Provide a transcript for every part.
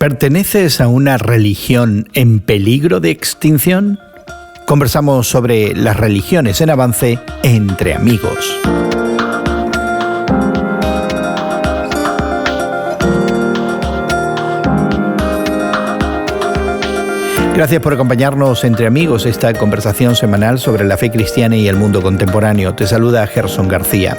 ¿Perteneces a una religión en peligro de extinción? Conversamos sobre las religiones en avance entre amigos. Gracias por acompañarnos entre amigos, esta conversación semanal sobre la fe cristiana y el mundo contemporáneo. Te saluda Gerson García.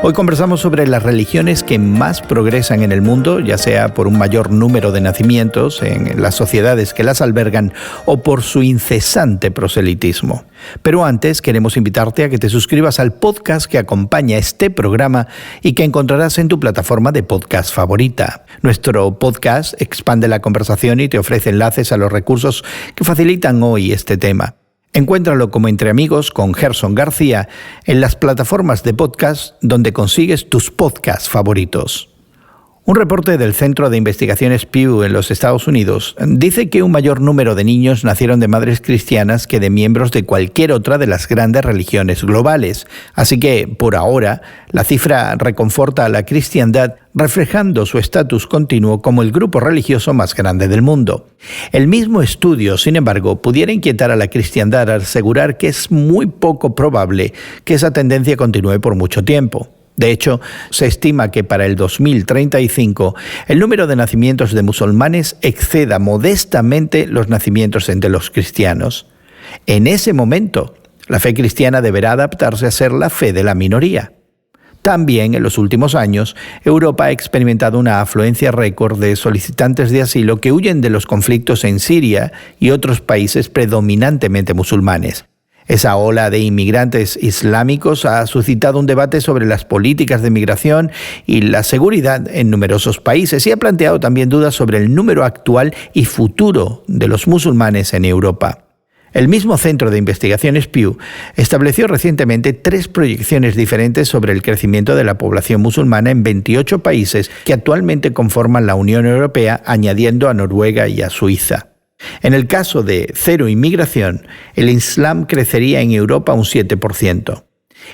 Hoy conversamos sobre las religiones que más progresan en el mundo, ya sea por un mayor número de nacimientos en las sociedades que las albergan o por su incesante proselitismo. Pero antes queremos invitarte a que te suscribas al podcast que acompaña este programa y que encontrarás en tu plataforma de podcast favorita. Nuestro podcast expande la conversación y te ofrece enlaces a los recursos que facilitan hoy este tema. Encuéntralo como Entre Amigos con Gerson García en las plataformas de podcast donde consigues tus podcasts favoritos. Un reporte del Centro de Investigaciones Pew en los Estados Unidos dice que un mayor número de niños nacieron de madres cristianas que de miembros de cualquier otra de las grandes religiones globales. Así que, por ahora, la cifra reconforta a la cristiandad, reflejando su estatus continuo como el grupo religioso más grande del mundo. El mismo estudio, sin embargo, pudiera inquietar a la cristiandad al asegurar que es muy poco probable que esa tendencia continúe por mucho tiempo. De hecho, se estima que para el 2035 el número de nacimientos de musulmanes exceda modestamente los nacimientos entre los cristianos. En ese momento, la fe cristiana deberá adaptarse a ser la fe de la minoría. También en los últimos años, Europa ha experimentado una afluencia récord de solicitantes de asilo que huyen de los conflictos en Siria y otros países predominantemente musulmanes. Esa ola de inmigrantes islámicos ha suscitado un debate sobre las políticas de migración y la seguridad en numerosos países y ha planteado también dudas sobre el número actual y futuro de los musulmanes en Europa. El mismo Centro de Investigaciones Pew estableció recientemente 3 proyecciones diferentes sobre el crecimiento de la población musulmana en 28 países que actualmente conforman la Unión Europea, añadiendo a Noruega y a Suiza. En el caso de cero inmigración, el Islam crecería en Europa un 7%.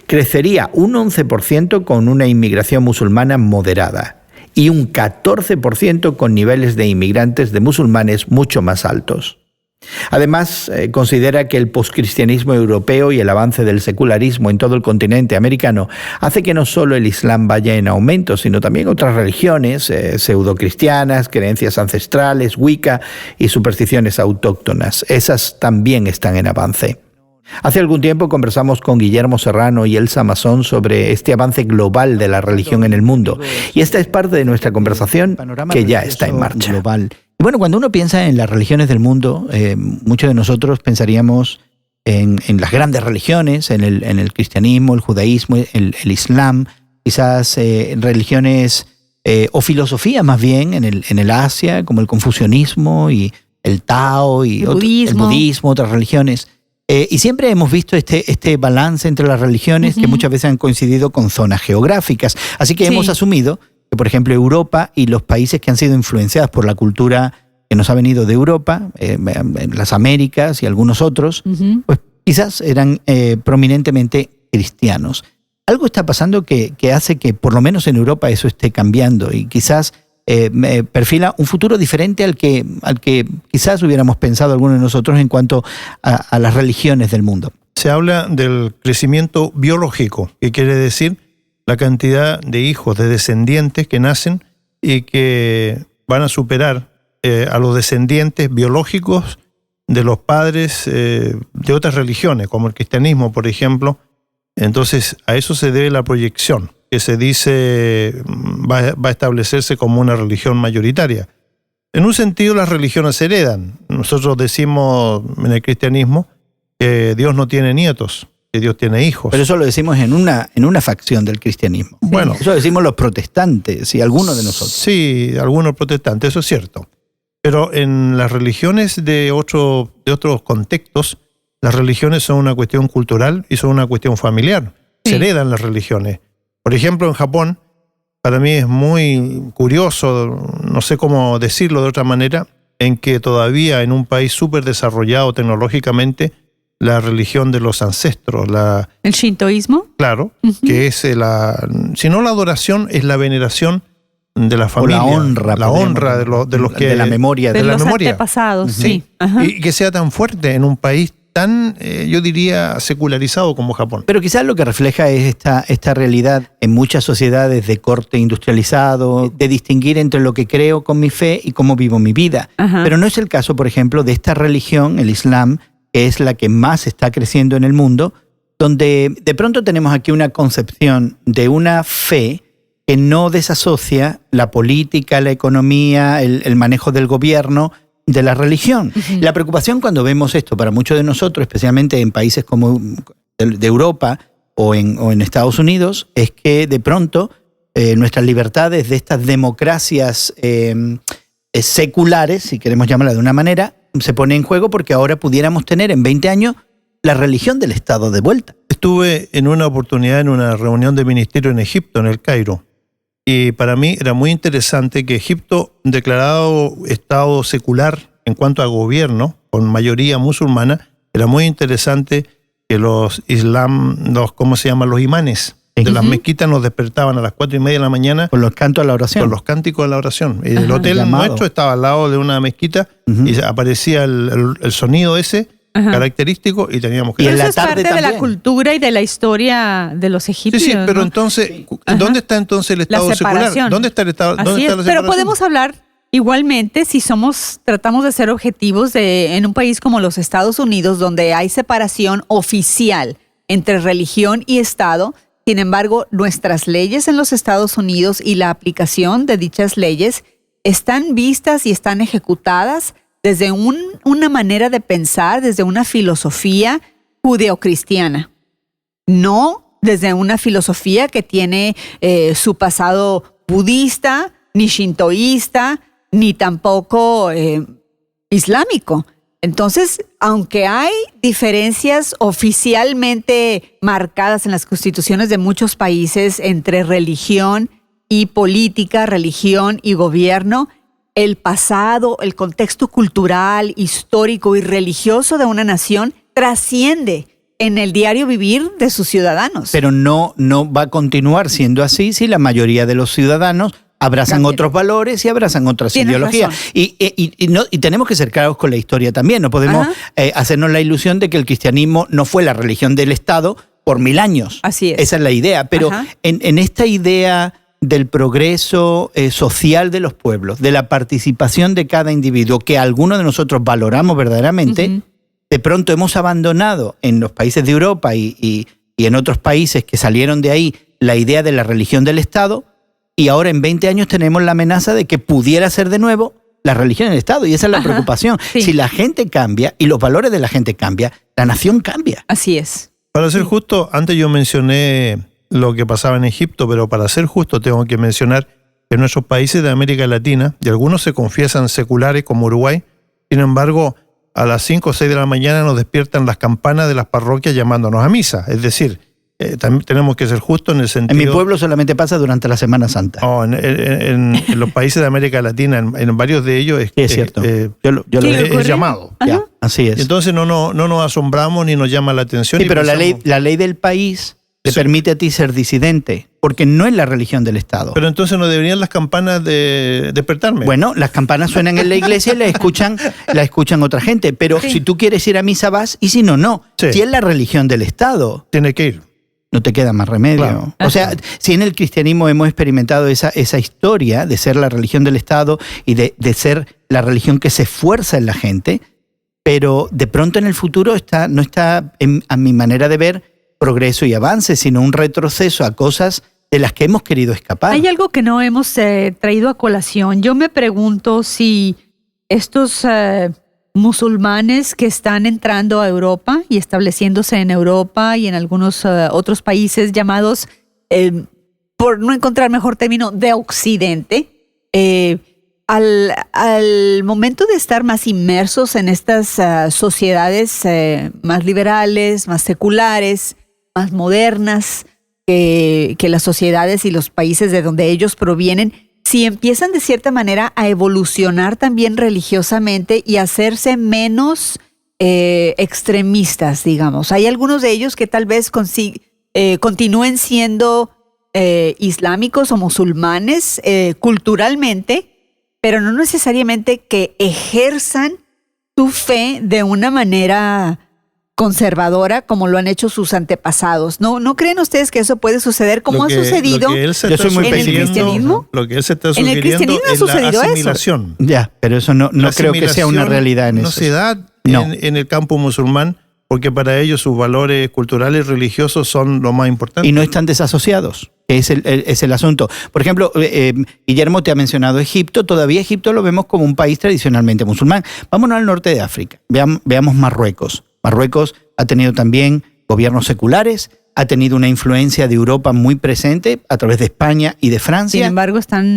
Crecería un 11% con una inmigración musulmana moderada y un 14% con niveles de inmigrantes de musulmanes mucho más altos. Además, considera que el poscristianismo europeo y el avance del secularismo en todo el continente americano hace que no solo el Islam vaya en aumento, sino también otras religiones pseudocristianas, creencias ancestrales, Wicca y supersticiones autóctonas. Esas también están en avance. Hace algún tiempo conversamos con Guillermo Serrano y Elsa Masón sobre este avance global de la religión en el mundo. Y esta es parte de nuestra conversación que ya está en marcha. Global. Bueno, cuando uno piensa en las religiones del mundo, muchos de nosotros pensaríamos en las grandes religiones, en el cristianismo, el judaísmo, el islam, quizás religiones o filosofía más bien en el Asia, como el confucianismo y el Tao y el budismo, otras religiones. Y siempre hemos visto este balance entre las religiones que muchas veces han coincidido con zonas geográficas. Así que hemos asumido que, por ejemplo, Europa y los países que han sido influenciados por la cultura que nos ha venido de Europa, las Américas y algunos otros, pues quizás eran prominentemente cristianos. Algo está pasando que hace que, por lo menos en Europa, eso esté cambiando y quizás perfila un futuro diferente al que quizás hubiéramos pensado algunos de nosotros en cuanto a las religiones del mundo. Se habla del crecimiento biológico, que quiere decir la cantidad de hijos, de descendientes que nacen y que van a superar a los descendientes biológicos de los padres de otras religiones, como el cristianismo, por ejemplo. Entonces, a eso se debe la proyección, que se dice va a establecerse como una religión mayoritaria. En un sentido, las religiones se heredan. Nosotros decimos en el cristianismo que Dios no tiene nietos, que Dios tiene hijos. Pero eso lo decimos en una facción del cristianismo. Bueno, eso lo decimos los protestantes y algunos de nosotros. Sí, algunos protestantes, eso es cierto. Pero en las religiones de otros contextos, las religiones son una cuestión cultural y son una cuestión familiar. Se heredan las religiones. Por ejemplo, en Japón, para mí es muy curioso, no sé cómo decirlo de otra manera, en que todavía en un país súper desarrollado tecnológicamente, la religión de los ancestros. ¿El shintoísmo? Claro, que es si no la adoración, es la veneración de la familia. O la honra de los que... De la memoria. De la los memoria. antepasados, Sí. sí. Ajá. Y que sea tan fuerte en un país tan, yo diría, secularizado como Japón. Pero quizás lo que refleja es esta realidad en muchas sociedades de corte industrializado, de distinguir entre lo que creo con mi fe y cómo vivo mi vida. Ajá. Pero no es el caso, por ejemplo, de esta religión, el Islam, que es la que más está creciendo en el mundo, donde de pronto tenemos aquí una concepción de una fe que no desasocia la política, la economía, el manejo del gobierno de la religión. Uh-huh. La preocupación cuando vemos esto para muchos de nosotros, especialmente en países como de Europa o en Estados Unidos, es que de pronto nuestras libertades de estas democracias seculares, si queremos llamarla de una manera, se pone en juego porque ahora pudiéramos tener en 20 años la religión del Estado de vuelta. Estuve en una oportunidad en una reunión de ministerio en Egipto, en el Cairo. Y para mí era muy interesante que Egipto, declarado Estado secular en cuanto a gobierno, con mayoría musulmana, era muy interesante que los ¿cómo se llaman? Los imanes de las mezquitas nos despertaban a las 4:30 de la mañana. Con los cantos a la oración. Con los cánticos de la oración. Y Ajá. el hotel Llamado. nuestro estaba al lado de una mezquita y aparecía el sonido ese, Ajá. característico, y teníamos que... Y en Pero la eso es tarde parte de la también. cultura y de la historia de los Sí, egipcios. sí, pero ¿no? entonces, Ajá. ¿dónde está entonces el Estado secular? separación. ¿Dónde está el Estado? ¿Dónde Así está es, la pero separación? podemos hablar igualmente si tratamos de ser objetivos en un país como los Estados Unidos, donde hay separación oficial entre religión y Estado. Sin embargo, nuestras leyes en los Estados Unidos y la aplicación de dichas leyes están vistas y están ejecutadas desde una manera de pensar, desde una filosofía judeocristiana. No desde una filosofía que tiene su pasado budista, ni shintoísta, ni tampoco islámico. Entonces, aunque hay diferencias oficialmente marcadas en las constituciones de muchos países entre religión y política, religión y gobierno, el pasado, el contexto cultural, histórico y religioso de una nación trasciende en el diario vivir de sus ciudadanos. Pero no va a continuar siendo así si la mayoría de los ciudadanos abrazan También. otros valores y abrazan otras Tienes ideologías. razón. Y tenemos que ser claros con la historia también. No podemos hacernos la ilusión de que el cristianismo no fue la religión del Estado por 1000 años. Así es. Esa es la idea. Pero en esta idea del progreso social de los pueblos, de la participación de cada individuo, que algunos de nosotros valoramos verdaderamente, de pronto hemos abandonado en los países de Europa y en otros países que salieron de ahí la idea de la religión del Estado, y ahora en 20 años tenemos la amenaza de que pudiera ser de nuevo la religión del Estado, y esa es la preocupación. Sí. Si la gente cambia y los valores de la gente cambian, la nación cambia. Así es. Para ser justo, antes yo mencioné lo que pasaba en Egipto, pero para ser justo tengo que mencionar que en nuestros países de América Latina, y algunos se confiesan seculares como Uruguay, sin embargo, a las 5 o 6 de la mañana nos despiertan las campanas de las parroquias llamándonos a misa. Es decir, también tenemos que ser justos en el sentido... En mi pueblo solamente pasa durante la Semana Santa. Oh, en los países de América Latina, en varios de ellos Sí, es cierto. es llamado. Ya, así es. Entonces no nos asombramos ni nos llama la atención. Sí, y pero pensamos, la ley del país te permite a ti ser disidente, porque no es la religión del Estado. Pero entonces no deberían las campanas de despertarme. Bueno, las campanas suenan en la iglesia y la escuchan otra gente, pero si tú quieres ir a misa vas, y si no, no. Sí. Si es la religión del Estado, Tiene que ir. no te queda más remedio. Claro. O sea, si en el cristianismo hemos experimentado esa historia de ser la religión del Estado y de ser la religión que se esfuerza en la gente, pero de pronto en el futuro no está, a mi manera de ver, progreso y avance, sino un retroceso a cosas de las que hemos querido escapar. Hay algo que no hemos traído a colación. Yo me pregunto si estos musulmanes que están entrando a Europa y estableciéndose en Europa y en algunos otros países llamados, por no encontrar mejor término, de Occidente, al momento de estar más inmersos en estas sociedades más liberales, más seculares, más modernas que las sociedades y los países de donde ellos provienen, si empiezan de cierta manera a evolucionar también religiosamente y a hacerse menos extremistas, digamos. Hay algunos de ellos que tal vez continúen siendo islámicos o musulmanes culturalmente, pero no necesariamente que ejerzan su fe de una manera conservadora como lo han hecho sus antepasados. ¿No creen ustedes que eso puede suceder como ha sucedido en el cristianismo? Lo que él se está sugiriendo es la asimilación. Ya, pero eso no creo que sea una realidad en eso. No se da en el campo musulmán, porque para ellos sus valores culturales y religiosos son lo más importante. Y no están desasociados, es el asunto. Por ejemplo, Guillermo te ha mencionado Egipto. Todavía Egipto lo vemos como un país tradicionalmente musulmán. Vámonos al norte de África. Veamos Marruecos. Marruecos ha tenido también gobiernos seculares, ha tenido una influencia de Europa muy presente a través de España y de Francia.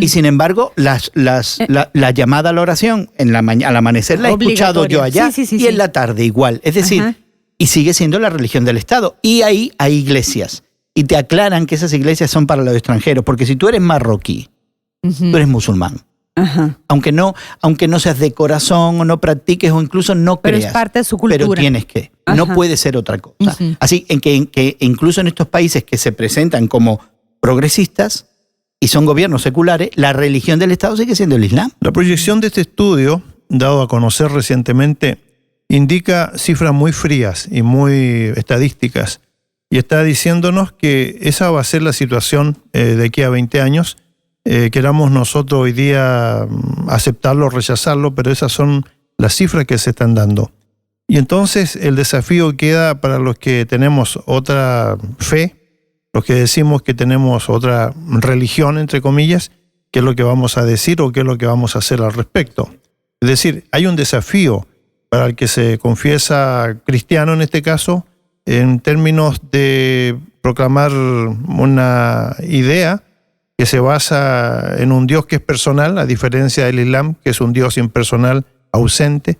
Sin embargo, la llamada a la oración al amanecer la he escuchado yo allá y en la tarde igual. Es decir, y sigue siendo la religión del Estado. Y ahí hay iglesias. Y te aclaran que esas iglesias son para los extranjeros, porque si tú eres marroquí, tú eres musulmán. Aunque no seas de corazón o no practiques o incluso no creas. Pero es parte de su cultura. Pero tienes que. No puede ser otra cosa. Así en que incluso en estos países que se presentan como progresistas y son gobiernos seculares, la religión del Estado sigue siendo el Islam. La proyección de este estudio, dado a conocer recientemente, indica cifras muy frías y muy estadísticas. Y está diciéndonos que esa va a ser la situación de aquí a 20 años. Queramos nosotros hoy día aceptarlo o rechazarlo, pero esas son las cifras que se están dando. Y entonces el desafío queda para los que tenemos otra fe, los que decimos que tenemos otra religión, entre comillas, qué es lo que vamos a decir o qué es lo que vamos a hacer al respecto. Es decir, hay un desafío para el que se confiesa cristiano en este caso, en términos de proclamar una idea que se basa en un Dios que es personal, a diferencia del Islam, que es un Dios impersonal, ausente,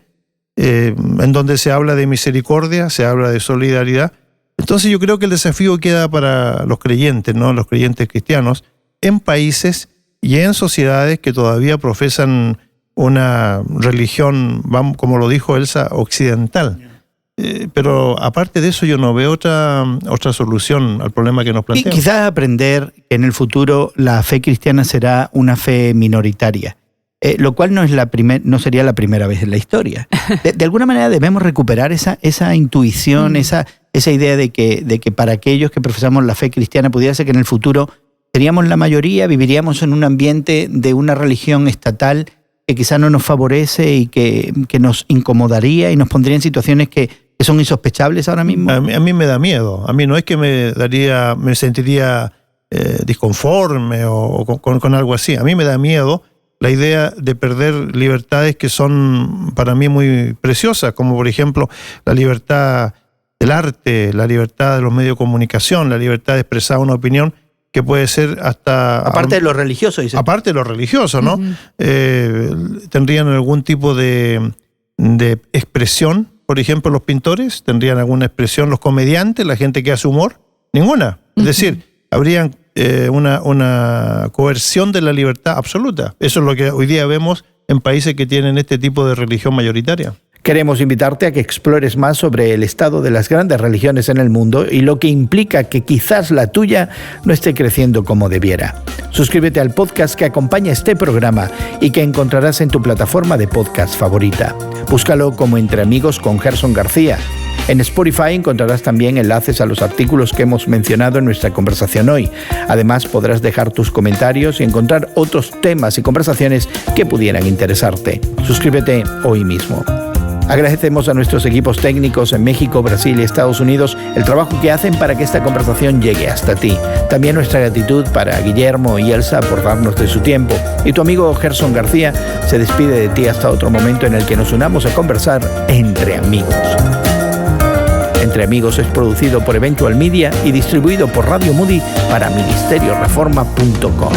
en donde se habla de misericordia, se habla de solidaridad. Entonces yo creo que el desafío queda para los creyentes, ¿no? Los creyentes cristianos, en países y en sociedades que todavía profesan una religión, como lo dijo Elsa, occidental. Pero aparte de eso yo no veo otra solución al problema que nos planteamos. Y quizás aprender que en el futuro la fe cristiana será una fe minoritaria, lo cual no sería la primera vez en la historia. De alguna manera debemos recuperar esa intuición, esa idea de que para aquellos que profesamos la fe cristiana pudiera ser que en el futuro seríamos la mayoría, viviríamos en un ambiente de una religión estatal que quizás no nos favorece y que nos incomodaría y nos pondría en situaciones que son insospechables ahora mismo. A mí me da miedo. A mí no es que me sentiría disconforme o con algo así. A mí me da miedo la idea de perder libertades que son para mí muy preciosas, como por ejemplo la libertad del arte, la libertad de los medios de comunicación, la libertad de expresar una opinión que puede ser hasta... Aparte de lo religioso, dice. Aparte de lo religioso, ¿no? ¿Tendrían algún tipo de expresión? Por ejemplo, los pintores, ¿tendrían alguna expresión? ¿Los comediantes, la gente que hace humor? Ninguna. Es decir, habrían una coerción de la libertad absoluta. Eso es lo que hoy día vemos en países que tienen este tipo de religión mayoritaria. Queremos invitarte a que explores más sobre el estado de las grandes religiones en el mundo y lo que implica que quizás la tuya no esté creciendo como debiera. Suscríbete al podcast que acompaña este programa y que encontrarás en tu plataforma de podcast favorita. Búscalo como Entre Amigos con Gerson García. En Spotify encontrarás también enlaces a los artículos que hemos mencionado en nuestra conversación hoy. Además, podrás dejar tus comentarios y encontrar otros temas y conversaciones que pudieran interesarte. Suscríbete hoy mismo. Agradecemos a nuestros equipos técnicos en México, Brasil y Estados Unidos el trabajo que hacen para que esta conversación llegue hasta ti. También nuestra gratitud para Guillermo y Elsa por darnos de su tiempo. Y tu amigo Gerson García se despide de ti hasta otro momento en el que nos unamos a conversar entre amigos. Entre Amigos es producido por Eventual Media y distribuido por Radio Moody para ministerioreforma.com.